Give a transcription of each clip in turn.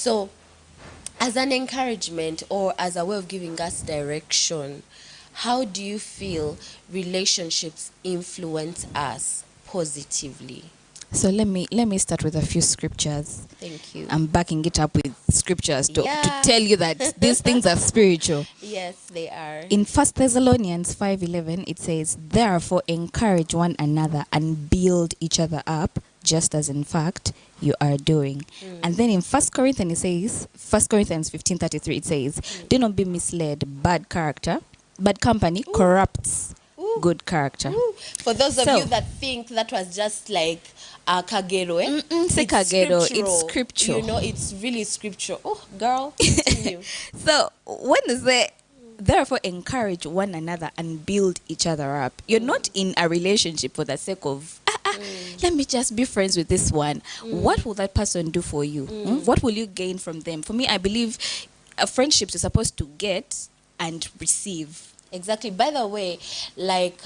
So, as an encouragement or as a way of giving us direction, how do you feel relationships influence us positively? So let me start with a few scriptures. Thank you. I'm backing it up with scriptures to Yeah. tell you that these things are spiritual. Yes, they are. In First Thessalonians 5:11, it says, "Therefore encourage one another and build each other up, just as in fact you are doing." And then in First Corinthians 15:33, it says, "Do not be misled. Bad company corrupts Ooh. good character." Ooh. For those of So- you that think that was just like Kagero, say Kagero, it's scriptural. You know, it's really scriptural. Oh, girl, continue. So when they say, therefore encourage one another and build each other up, you're not in a relationship for the sake of let me just be friends with this one. What will that person do for you? What will you gain from them? For me, I believe friendships are supposed to get and receive. Exactly. By the way, like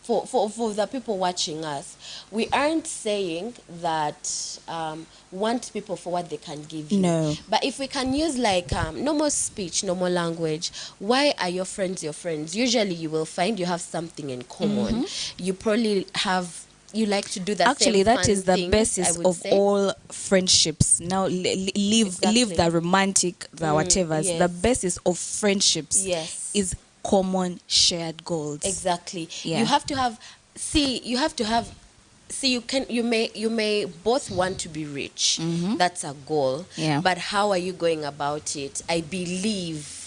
for the people watching us, we aren't saying that want people for what they can give you. No. But if we can use like normal speech, normal language, why are your friends your friends? Usually you will find you have something in common. You probably you like to do the Actually, same that fun is the things, basis I would of say. all friendships. Now, leave Exactly. the romantic, the whatevers. yes. The basis of friendships Yes. is common shared goals. Exactly. Yeah. You have to have you may both want to be rich. That's a goal. Yeah. But how are you going about it? I believe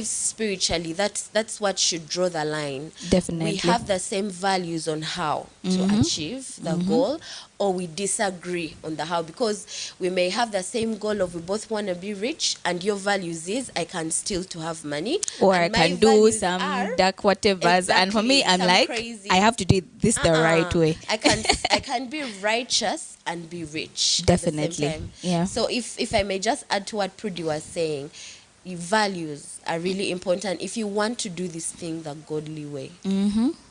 spiritually that's what should draw the line. Definitely. We have the same values on how to achieve the goal, or we disagree on the how, because we may have the same goal of we both want to be rich, and your values is I can still to have money, Or I and my can do values some are dark whatevers. And for me, exactly I'm some like, crazy. I have to do this the right way. I can be righteous and be rich at the Definitely. same time. Yeah. So if I may just add to what Prudi was saying, your values are really important if you want to do this thing the godly way.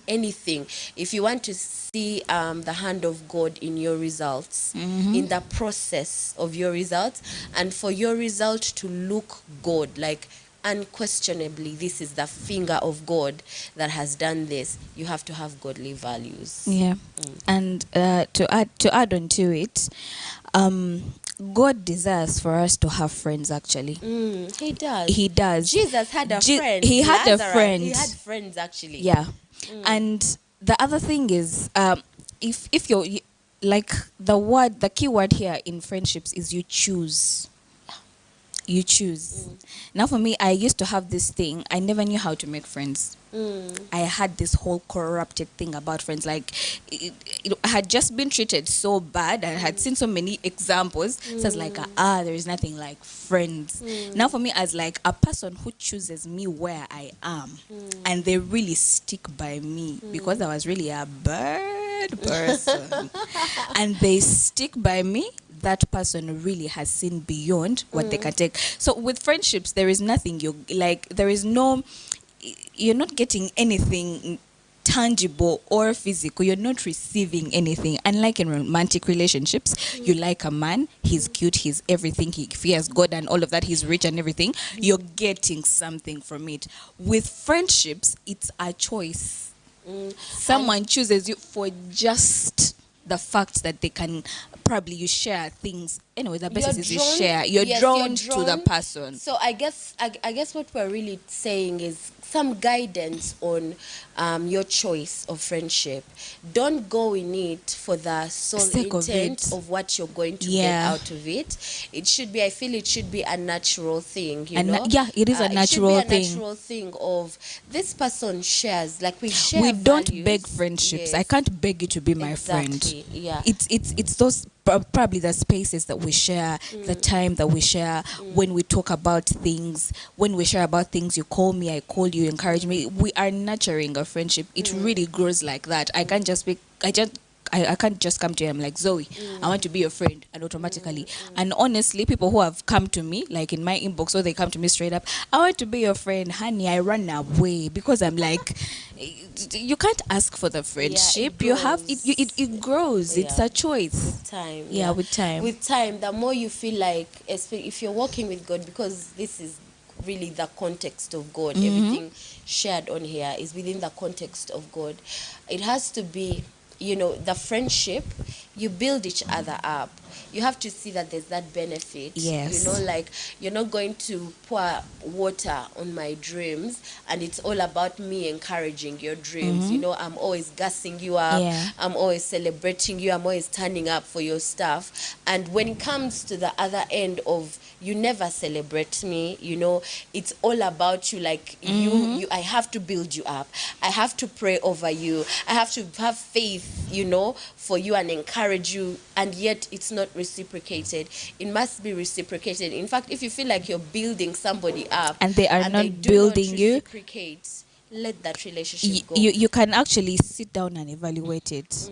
Anything, if you want to see the hand of God in your results, in the process of your results, and for your result to look good, like unquestionably this is the finger of God that has done this, you have to have godly values. Yeah. And to add on to it, God desires for us to have friends. Actually, He does. He does. Jesus had a friend. He had a Lazarus, friend. He had friends actually. Yeah. And the other thing is, if like the key word here in friendships is you choose. You choose. Now, for me, I used to have this thing. I never knew how to make friends. I had this whole corrupted thing about friends. Like, I had just been treated so bad. I had seen so many examples. So I was like, there is nothing like friends. Now, for me, as like a person who chooses me where I am, and they really stick by me because I was really a bad person, and they stick by me. That person really has seen beyond what they can take. So with friendships, there is nothing you're not getting anything tangible or physical. You're not receiving anything. Unlike in romantic relationships, you like a man, he's cute, he's everything, if he has God and all of that, he's rich and everything, you're getting something from it. With friendships, it's a choice. Someone chooses you for just the fact that they can, probably you share things. Anyway, the basis is you share. You're drawn to the person. So I guess what we're really saying is some guidance on your choice of friendship. Don't go in it for the sole intent of what you're going to get out of it. It should be, I feel it should be a natural thing, you know? Yeah, it is a natural thing. It should be a natural thing of this person shares, like we share We don't values. beg friendships. Yes. I can't beg you to be my friend. Yeah. It's those probably the spaces that we share, the time that we share, when we talk about things, when we share about things, you call me, I call you, encourage me. We are nurturing a friendship. It really grows like that. I can't just be, I can't just come to you. I'm like, Zoe, I want to be your friend, and automatically. And honestly, people who have come to me, like in my inbox, or they come to me straight up, I want to be your friend, honey. I run away because I'm like, you can't ask for the friendship. You have it. It grows. It's Yeah. a choice. With time. Yeah, with time. With time, the more you feel like, if you're walking with God, because this is really the context of God, everything shared on here is within the context of God. It has to be, the friendship, you build each other up. You have to see that there's that benefit. Yes. Like you're not going to pour water on my dreams and it's all about me encouraging your dreams. I'm always gassing you up. Yeah. I'm always celebrating you. I'm always turning up for your stuff. And when it comes to the other end of you never celebrate me, it's all about you. Like you, I have to build you up. I have to pray over you. I have to have faith, for you and encourage you. And yet it's not reciprocated. It must be reciprocated. In fact, if you feel like you're building somebody up And they are not do building not you, reciprocate, let that relationship go. you can actually sit down and evaluate it.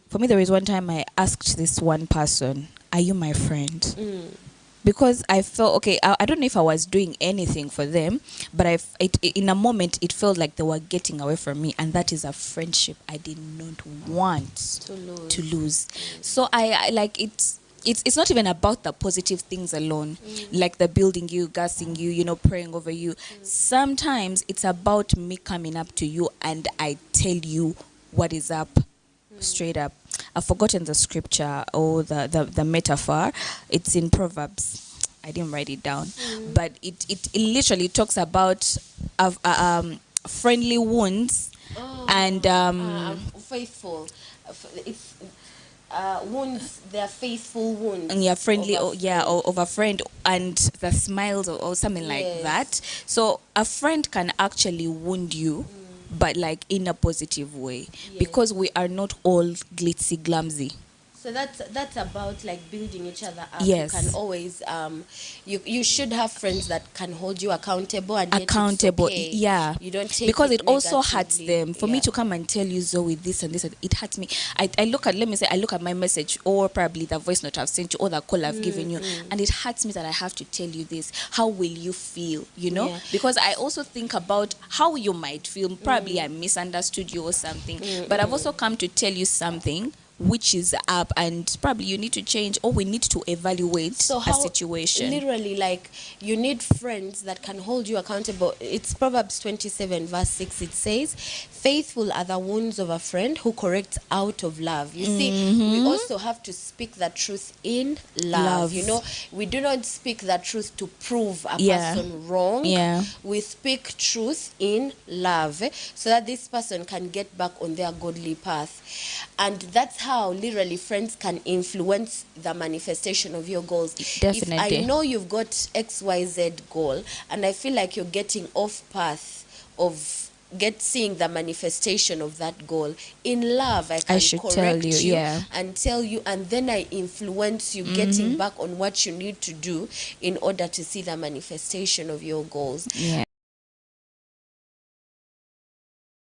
For me, there is one time I asked this one person, are you my friend? Because I felt, okay, I don't know if I was doing anything for them, but in a moment, it felt like they were getting away from me. And that is a friendship I did not want to lose. So I like it's not even about the positive things alone, like the building you, gassing you, praying over you. Sometimes it's about me coming up to you and I tell you what is up, straight up. I've forgotten the scripture or the metaphor. It's in Proverbs. I didn't write it down, but it literally talks about friendly wounds and faithful. It's wounds. They are faithful wounds. And friendly, or of a friend, and the smiles or something like that. So a friend can actually wound you, but like in a positive way, because we are not all glitzy glamsy. So that's about like building each other up. Yes. You can always you should have friends that can hold you accountable and yet Accountable, it's okay. yeah. You don't take because it it also hurts negatively. them. For me to come and tell you, Zoe, this and this, it hurts me. I look at my message, or probably the voice note I've sent you, or the call I've given you, and it hurts me that I have to tell you this. How will you feel? Yeah. Because I also think about how you might feel. Probably I misunderstood you or something, but I've also come to tell you something which is up, and probably you need to change, or we need to evaluate a situation. Literally, like, you need friends that can hold you accountable. It's Proverbs 27 verse 6. It says, faithful are the wounds of a friend who corrects out of love. You see, we also have to speak the truth in love. We do not speak the truth to prove a person wrong. We speak truth in love, so that this person can get back on their godly path. And that's how literally friends can influence the manifestation of your goals. Definitely. If I know you've got XYZ goal and I feel like you're getting off path of seeing the manifestation of that goal, in love I should correct tell you, and tell you, and then I influence you getting back on what you need to do in order to see the manifestation of your goals.